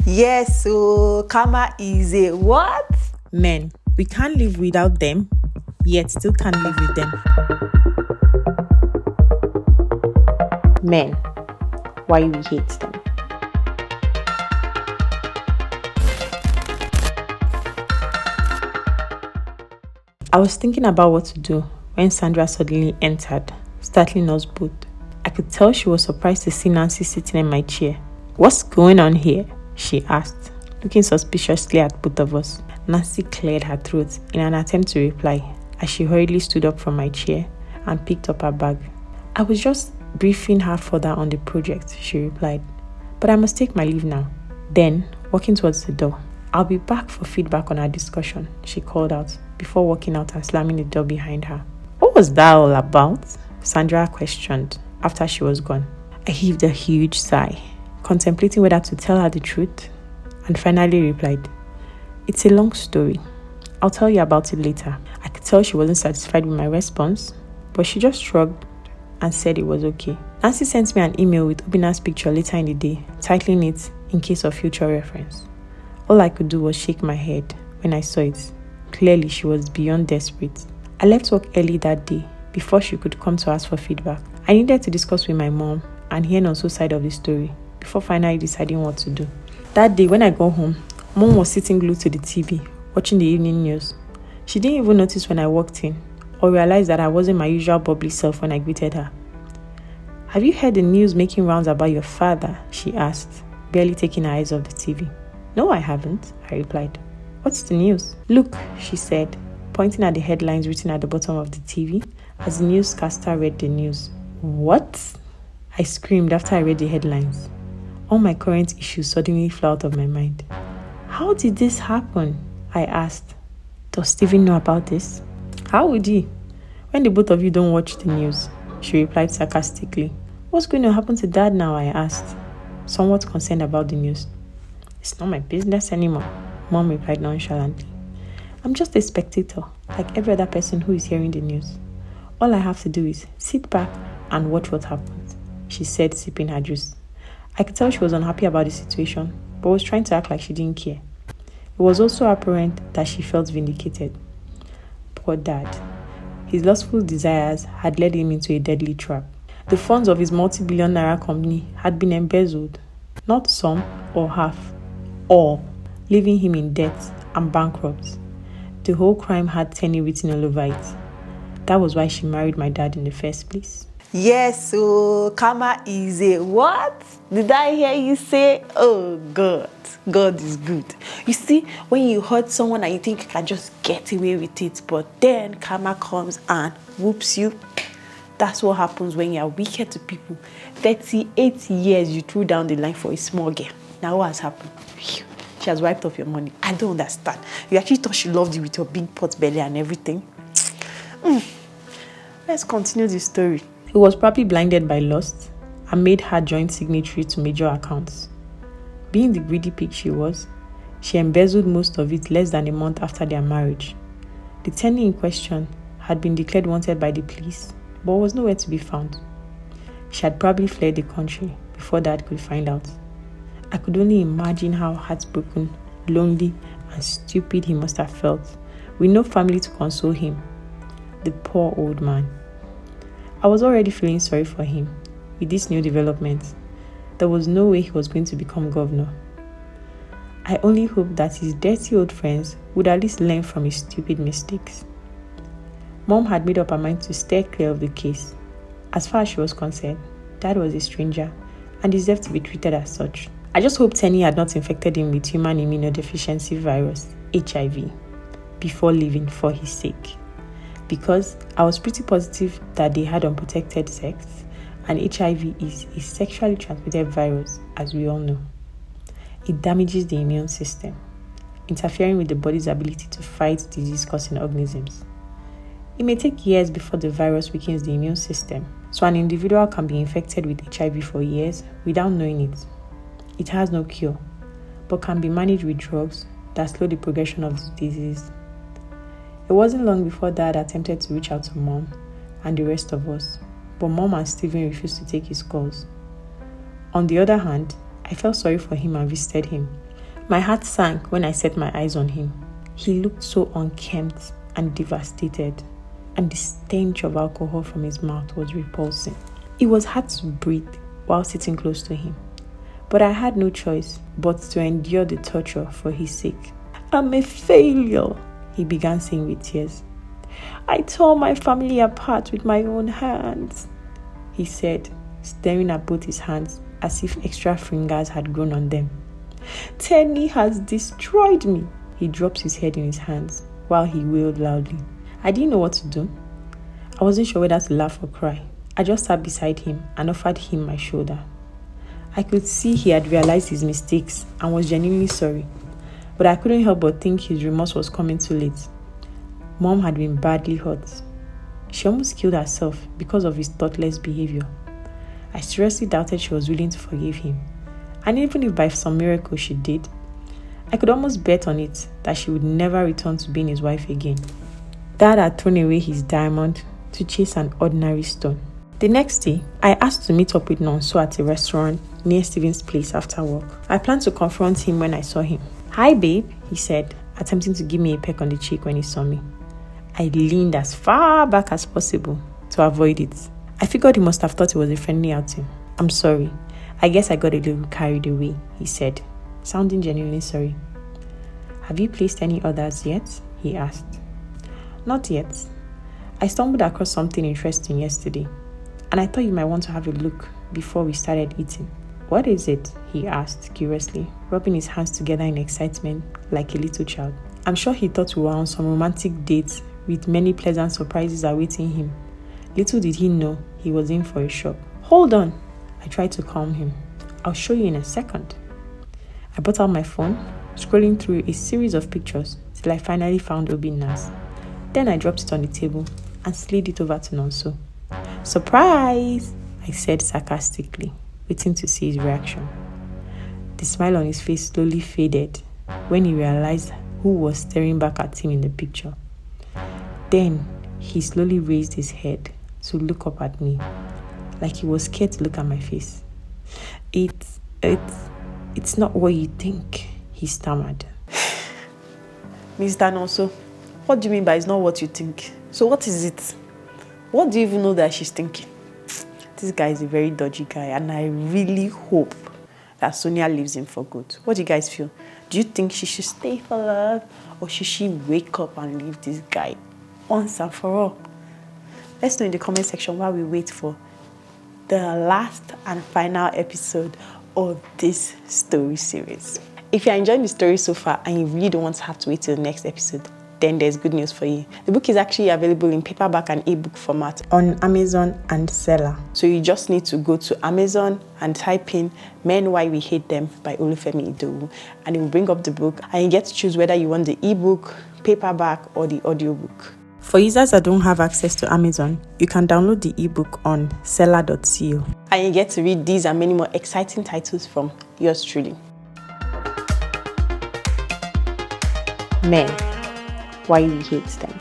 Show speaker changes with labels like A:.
A: Yes, so karma is a what?
B: Men, we can't live without them, yet still can't live with them.
A: Men, why we hate them.
B: I was thinking about what to do when Sandra suddenly entered, startling us both. I could tell she was surprised to see Nancy sitting in my chair. "What's going on here?" she asked, looking suspiciously at both of us. Nancy cleared her throat in an attempt to reply as she hurriedly stood up from my chair and picked up her bag. "I was just briefing her further on the project," she replied, "but I must take my leave now." Then, walking towards the door, "I'll be back for feedback on our discussion," she called out before walking out and slamming the door behind her. "What was that all about?" Sandra questioned after she was gone. I heaved a huge sigh, contemplating whether to tell her the truth, and finally replied, "It's a long story. I'll tell you about it later." I could tell she wasn't satisfied with my response, but she just shrugged and said it was okay. Nancy sent me an email with Obina's picture later in the day, titling it "In case of future reference." All I could do was shake my head when I saw it. Clearly, she was beyond desperate. I left work early that day before she could come to ask for feedback. I needed to discuss with my mom and hear Nonso's side of the story before finally deciding what to do. That day, when I got home, Mom was sitting glued to the TV, watching the evening news. She didn't even notice when I walked in, or realize that I wasn't my usual bubbly self when I greeted her. "Have you heard the news making rounds about your father?" she asked, barely taking her eyes off the TV. "No, I haven't," I replied. "What's the news?" "Look," she said, pointing at the headlines written at the bottom of the TV as the newscaster read the news. "What?" I screamed after I read the headlines. All my current issues suddenly flew out of my mind. "How did this happen?" I asked. "Does Stephen know about this?" "How would he? When the both of you don't watch the news," she replied sarcastically. "What's going to happen to Dad now?" I asked, somewhat concerned about the news. "It's not my business anymore," Mom replied nonchalantly. "I'm just a spectator, like every other person who is hearing the news. All I have to do is sit back and watch what happens," she said, sipping her juice. I could tell she was unhappy about the situation, but was trying to act like she didn't care. It was also apparent that she felt vindicated. Poor Dad. His lustful desires had led him into a deadly trap. The funds of his multi-billion naira company had been embezzled, not some or half, all, leaving him in debt and bankrupt. The whole crime had Tenny written all over it. That was why she married my dad in the first place.
A: Yes, so karma is a what? Did I hear you say? Oh, God. God is good. You see, when you hurt someone and you think you can just get away with it, but then karma comes and whoops you. That's what happens when you are wicked to people. 38 years you threw down the line for a small girl. Now what has happened? She has wiped off your money. I don't understand. You actually thought she loved you with your big pot belly and everything. Let's continue the story.
B: He was probably blinded by lust and made her joint signatory to major accounts. Being the greedy pig she was, she embezzled most of it less than a month after their marriage. The tenant in question had been declared wanted by the police, but was nowhere to be found. She had probably fled the country before Dad could find out. I could only imagine how heartbroken, lonely, and stupid he must have felt, with no family to console him. The poor old man. I was already feeling sorry for him with this new development. There was no way he was going to become governor. I only hoped that his dirty old friends would at least learn from his stupid mistakes. Mom had made up her mind to steer clear of the case. As far as she was concerned, Dad was a stranger and deserved to be treated as such. I just hoped Tenny had not infected him with human immunodeficiency virus, HIV, before leaving for his sake. Because I was pretty positive that they had unprotected sex, and HIV is a sexually transmitted virus, as we all know. It damages the immune system, interfering with the body's ability to fight disease-causing organisms. It may take years before the virus weakens the immune system, so an individual can be infected with HIV for years without knowing it. It has no cure, but can be managed with drugs that slow the progression of the disease. It wasn't long before Dad attempted to reach out to Mom and the rest of us, but Mom and Stephen refused to take his calls. On the other hand, I felt sorry for him and visited him, My heart sank when I set my eyes on him. He looked so unkempt and devastated, and the stench of alcohol from his mouth was repulsing. It was hard to breathe while sitting close to him, but I had no choice but to endure the torture for his sake. "I'm a failure," he began saying with tears. "I tore my family apart with my own hands," he said, staring at both his hands as if extra fingers had grown on them. "Tenny has destroyed me." He dropped his head in his hands while he wailed loudly. I didn't know what to do. I wasn't sure whether to laugh or cry. I just sat beside him and offered him my shoulder. I could see he had realized his mistakes and was genuinely sorry, but I couldn't help but think his remorse was coming too late. Mom had been badly hurt. She almost killed herself because of his thoughtless behavior. I seriously doubted she was willing to forgive him. And even if by some miracle she did, I could almost bet on it that she would never return to being his wife again. Dad had thrown away his diamond to chase an ordinary stone. The next day, I asked to meet up with Nonso at a restaurant near Steven's place after work. I planned to confront him when I saw him. "Hi babe," he said, attempting to give me a peck on the cheek when he saw me. I leaned as far back as possible to avoid it. I figured he must have thought it was a friendly outing. "I'm sorry. I guess I got a little carried away," he said, sounding genuinely sorry. "Have you placed any others yet?" he asked. "Not yet. I stumbled across something interesting yesterday, and I thought you might want to have a look before we started eating." "What is it?" he asked curiously, rubbing his hands together in excitement like a little child. I'm sure he thought we were on some romantic date with many pleasant surprises awaiting him. Little did he know he was in for a shock. "Hold on." I tried to calm him. "I'll show you in a second." I brought out my phone, scrolling through a series of pictures till I finally found Obinna's. Then I dropped it on the table and slid it over to Nonso. "Surprise!" I said sarcastically, waiting to see his reaction. The smile on his face slowly faded when he realized who was staring back at him in the picture. Then he slowly raised his head to look up at me, like he was scared to look at my face. It's not what you think," he stammered.
A: Mr. Nonso, what do you mean by it's not what you think? So what is it? What do you even know that she's thinking? This guy is a very dodgy guy, and I really hope that Sonia leaves him for good. What do you guys feel? Do you think she should stay for love, or should she wake up and leave this guy once and for all? Let's know in the comment section while we wait for the last and final episode of this story series. If you're enjoying the story so far and you really don't want to have to wait till the next episode, then there's good news for you. The book is actually available in paperback and ebook format on Amazon and Seller. So you just need to go to Amazon and type in Men Why We Hate Them by Olufemi Idowu, and it will bring up the book, and you get to choose whether you want the ebook, paperback, or the audiobook. For users that don't have access to Amazon, you can download the ebook on seller.co, and you get to read these and many more exciting titles from yours truly. Men, Why We Hate Them.